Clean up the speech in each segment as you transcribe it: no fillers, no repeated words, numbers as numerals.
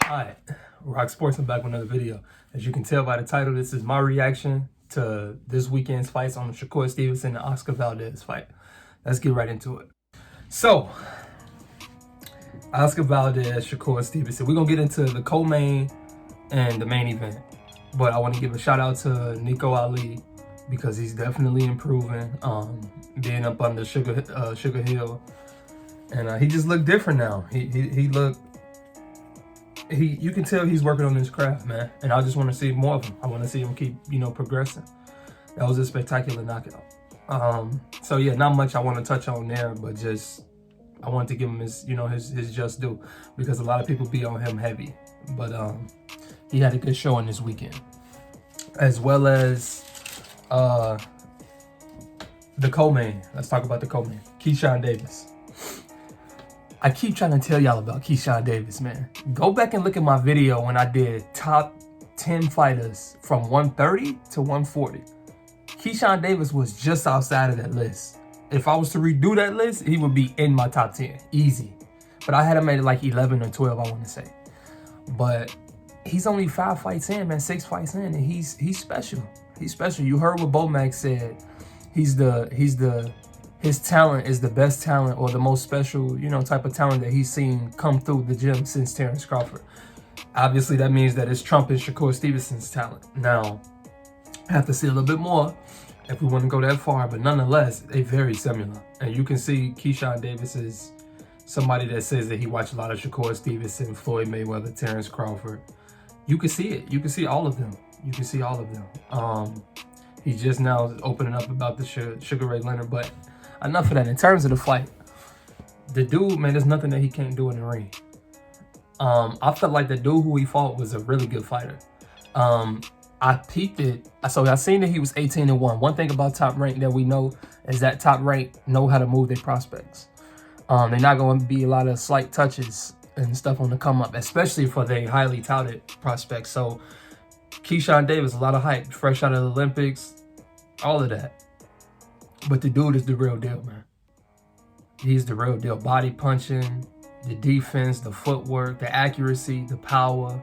Hi, RocSports. I'm back with another video. As you can tell by the title, this is my reaction to this weekend's fights on the Shakur Stevenson and Oscarvaldez fight. Let's get right into it. So, Oscarvaldez, Shakur Stevenson. We're going to get into the co-main and the main event. But I want to give a shout out to Nico Ali because he's definitely improving, being up under Sugar Hill. And he just looked different now. You can tell he's working on his craft, man. And I just want to see more of him. I want to see him keep, progressing. That was a spectacular knockout. So yeah, not much I want to touch on there, but just I want to give him his, his just due because a lot of people be on him heavy. But he had a good showing this weekend, as well as the co-main. Let's talk about the co-main, Keyshawndavis. I keep trying to tell y'all about Keyshawndavis, man. Go back and look at my video when I did top 10 fighters from 130 to 140. Keyshawndavis was just outside of that list. If I was to redo that list, he would be in my top 10, easy. But I had him at like 11 or 12, I want to say. But he's only 5 fights in, man, 6 fights in, and he's special. He's special. You heard what Bomac said. His talent is the best talent or the most special, type of talent that he's seen come through the gym since Terrence Crawford. Obviously, that means that it's trumping Shakur Stevenson's talent. Now, I have to see a little bit more if we want to go that far, but nonetheless, they're very similar. And you can see Keyshawndavis is somebody that says that he watched a lot of Shakur Stevenson, Floyd Mayweather, Terrence Crawford. You can see it. You can see all of them. You can see all of them. He's just now opening up about the Sugar Ray Leonard, but enough of that. In terms of the fight, the dude, man, there's nothing that he can't do in the ring. I felt like the dude who he fought was a really good fighter. I peeped it. So I seen that he was 18-1. One thing about Top Rank that we know is that Top Rank know how to move their prospects. They're not going to be a lot of slight touches and stuff on the come up, especially for their highly touted prospects. So Keyshawndavis, a lot of hype, fresh out of the Olympics, all of that. But the dude is the real deal, man. He's the real deal. Body punching, the defense, the footwork, the accuracy, the power.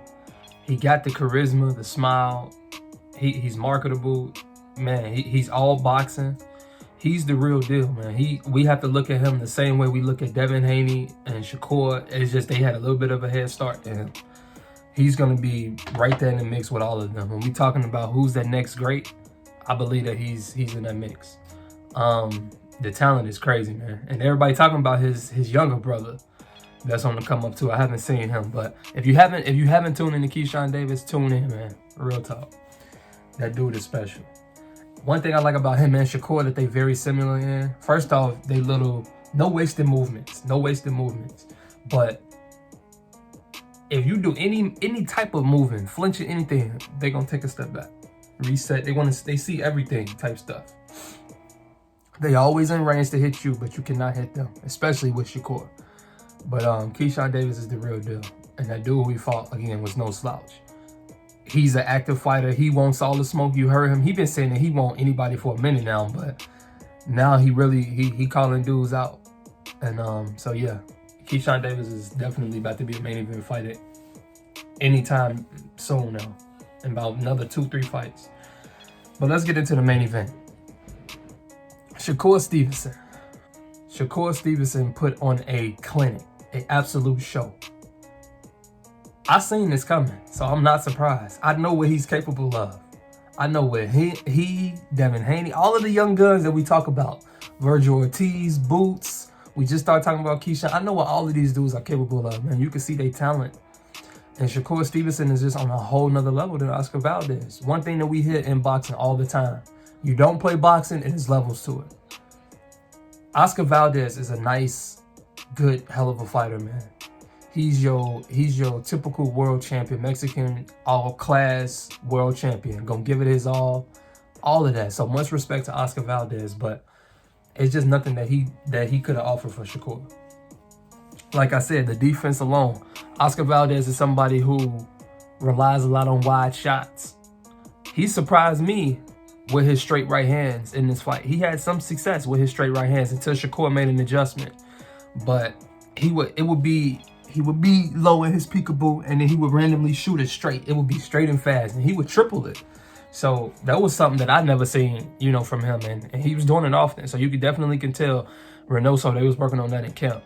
He got the charisma, the smile. He's marketable. Man, he's all boxing. He's the real deal, man. We have to look at him the same way we look at Devin Haney and Shakur. It's just they had a little bit of a head start to him. He's going to be right there in the mix with all of them. When we talking about who's that next great, I believe that he's in that mix. The talent is crazy, man. And everybody talking about his younger brother that's on the come up too. I haven't seen him, but if you haven't tuned into Keyshawndavis, tune in, man. Real talk. That dude is special. One thing I like about him and Shakur that they very similar in. First off, they no wasted movements. No wasted movements. But if you do any type of moving, flinching anything, they're gonna take a step back. Reset. They see everything type stuff. They always in range to hit you, but you cannot hit them, especially with Shakur. But Keyshawndavis is the real deal. And that dude who he fought, again, was no slouch. He's an active fighter. He wants all the smoke. You heard him. He been saying that he won't anybody for a minute now, but now he calling dudes out. And so yeah, Keyshawndavis is definitely about to be a main event fighter anytime soon now. In about another 2-3 fights. But let's get into the main event. Shakur Stevenson. Shakur Stevenson put on a clinic, an absolute show. I seen this coming, so I'm not surprised. I know what he's capable of. I know what he, Devin Haney, all of the young guns that we talk about, Virgil Ortiz, Boots. We just started talking about Keyshawn. I know what all of these dudes are capable of, man. You can see their talent. And Shakur Stevenson is just on a whole nother level than Oscarvaldez. One thing that we hear in boxing all the time, you don't play boxing and there's levels to it. Oscarvaldez is a nice, good, hell of a fighter, man. He's your typical world champion, Mexican all-class world champion. Gonna give it his all of that. So much respect to Oscarvaldez, but it's just nothing that he could have offered for Shakur. Like I said, the defense alone. Oscarvaldez is somebody who relies a lot on wide shots. He surprised me with his straight right hands in this fight. He had some success with his straight right hands until Shakur made an adjustment. But he would be He would be low in his peekaboo, and then he would randomly shoot it straight. It would be straight and fast, and he would triple it. So that was something that I never seen, you know, from him, and he was doing it often. So you could definitely can tell Reynoso, they was working on that in camp.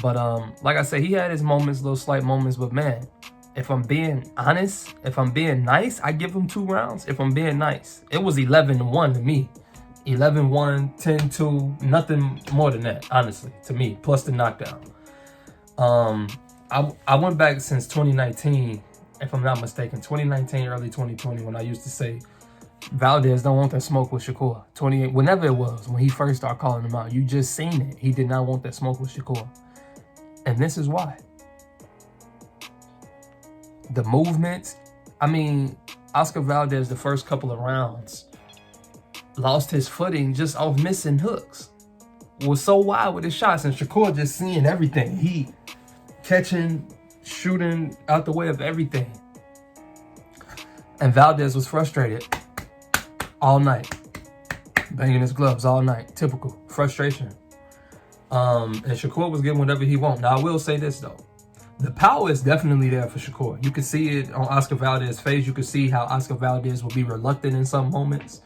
But like I said, he had his moments, little slight moments. But man, if I'm being honest, if I'm being nice, I give him 2 rounds. If I'm being nice, it was 11-1 to me. 11-1, 10-2, nothing more than that, honestly, to me, plus the knockdown. I went back since 2019, if I'm not mistaken, 2019, early 2020, when I used to say, Valdez don't want that smoke with Shakur. 28, whenever it was, when he first started calling him out, you just seen it. He did not want that smoke with Shakur. And this is why. The movements, I mean, Oscarvaldez, the first couple of rounds, lost his footing just off missing hooks. Was so wide with his shots, and Shakur just seeing everything. He catching, shooting out the way of everything. And Valdez was frustrated all night, banging his gloves all night. Typical frustration. And Shakur was getting whatever he want. Now I will say this though, the power is definitely there for Shakur. You can see it on Oscarvaldez's face. You can see how Oscarvaldez will be reluctant in some moments.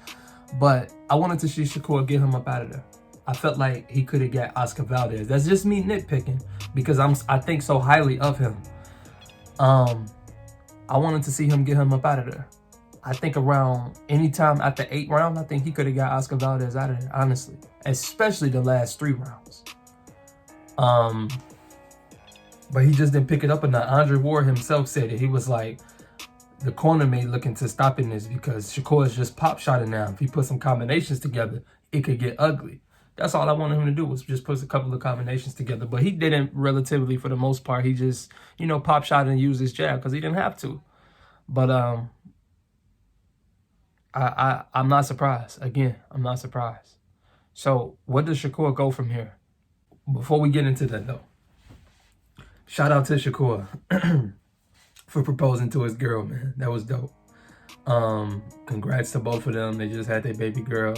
But I wanted to see Shakur get him up out of there. I felt like he could have got Oscarvaldez. That's just me nitpicking because I think so highly of him. I wanted to see him get him up out of there. I think around anytime after 8 rounds, I think he could have got Oscarvaldez out of there, honestly. Especially the last 3 rounds. But he just didn't pick it up enough. Andre Ward himself said it. He was like, the corner may look into stopping this because Shakur is just pop shotting now. If he put some combinations together, it could get ugly. That's all I wanted him to do, was just put a couple of combinations together. But he didn't, relatively, for the most part. He just, you know, pop shot and used his jab because he didn't have to. But I'm not surprised. Again, I'm not surprised. So where does Shakur go from here? Before we get into that though, shout out to Shakur for proposing to his girl, man. That was dope. Congrats to both of them. They just had their baby girl.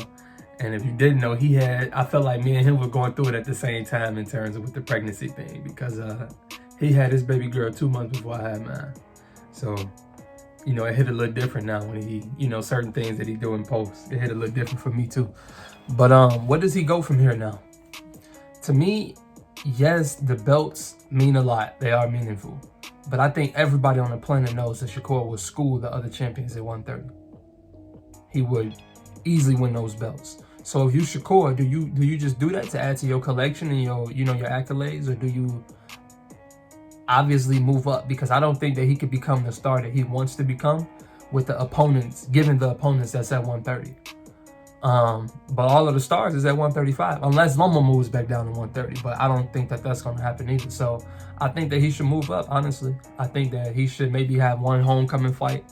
And if you didn't know, I felt like me and him were going through it at the same time in terms of with the pregnancy thing, because he had his baby girl 2 months before I had mine. So, you know, it hit a little different now when he, you know, certain things that he do in post. It hit a little different for me too. But where does he go from here now? To me, yes, the belts mean a lot. They are meaningful. But I think everybody on the planet knows that Shakur will school the other champions at 130. He would easily win those belts. So if you Shakur, do you just do that to add to your collection and your, you know, your accolades, or do you obviously move up? Because I don't think that he could become the star that he wants to become with the opponents, given the opponents that's at 130. But all of the stars is at 135, unless Loma moves back down to 130. But I don't think that that's going to happen either. So I think that he should move up, honestly. I think that he should maybe have one homecoming fight,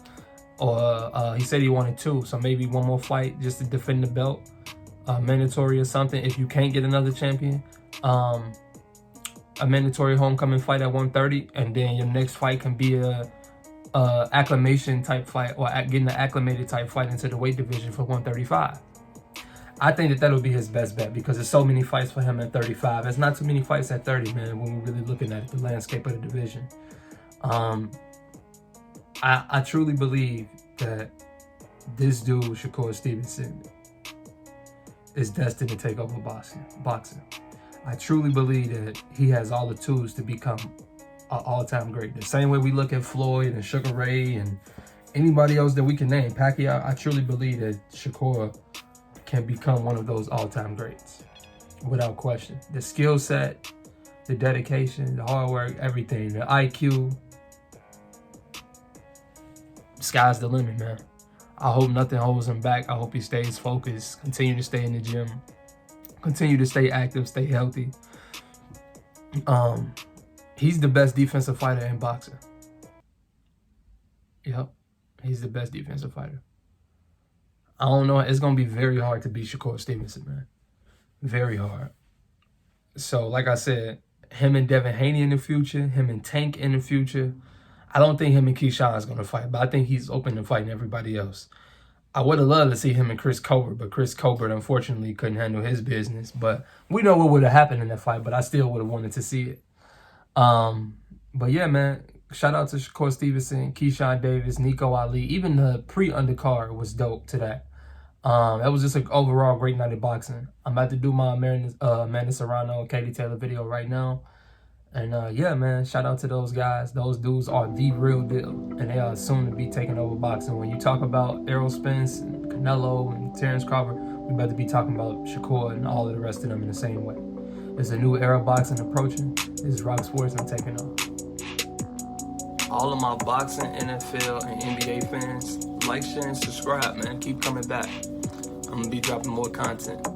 or he said he wanted 2. So maybe one more fight just to defend the belt, mandatory or something. If you can't get another champion, a mandatory homecoming fight at 130, and then your next fight can be a acclimation type fight, or getting an acclimated type fight into the weight division for 135. I think that that'll be his best bet, because there's so many fights for him at 35. There's not too many fights at 30, man, when we're really looking at the landscape of the division. I truly believe that this dude, Shakur Stevenson, is destined to take over boxing. I truly believe that he has all the tools to become an all-time great. The same way we look at Floyd and Sugar Ray and anybody else that we can name, Pacquiao, I truly believe that Shakur can become one of those all-time greats, without question. The skill set, the dedication, the hard work, everything, the IQ. Sky's the limit, man. I hope nothing holds him back. I hope he stays focused, continue to stay in the gym, continue to stay active, stay healthy. He's the best defensive fighter in boxing. Yep, he's the best defensive fighter. I don't know. It's going to be very hard to beat Shakur Stevenson, man. Very hard. So, like I said, him and Devin Haney in the future, him and Tank in the future. I don't think him and Keyshawn is going to fight, but I think he's open to fighting everybody else. I would have loved to see him and Chris Colbert, but Chris Colbert, unfortunately, couldn't handle his business. But we know what would have happened in that fight, but I still would have wanted to see it. But yeah, man, shout out to Shakur Stevenson, Keyshawndavis, Nico Ali. Even the pre-undercard was dope today. That was just an overall great night of boxing. I'm about to do my Amanda Serrano and Katie Taylor video right now. And yeah, man, shout out to those guys. Those dudes are the real deal. And they are soon to be taking over boxing. When you talk about Errol Spence and Canelo and Terrence Crawford, we about to be talking about Shakur and all of the rest of them in the same way. There's a new era of boxing approaching. This is RocSports and taking off. All of my boxing, NFL, and NBA fans, like, share, and subscribe, man. Keep coming back. I'm going to be dropping more content.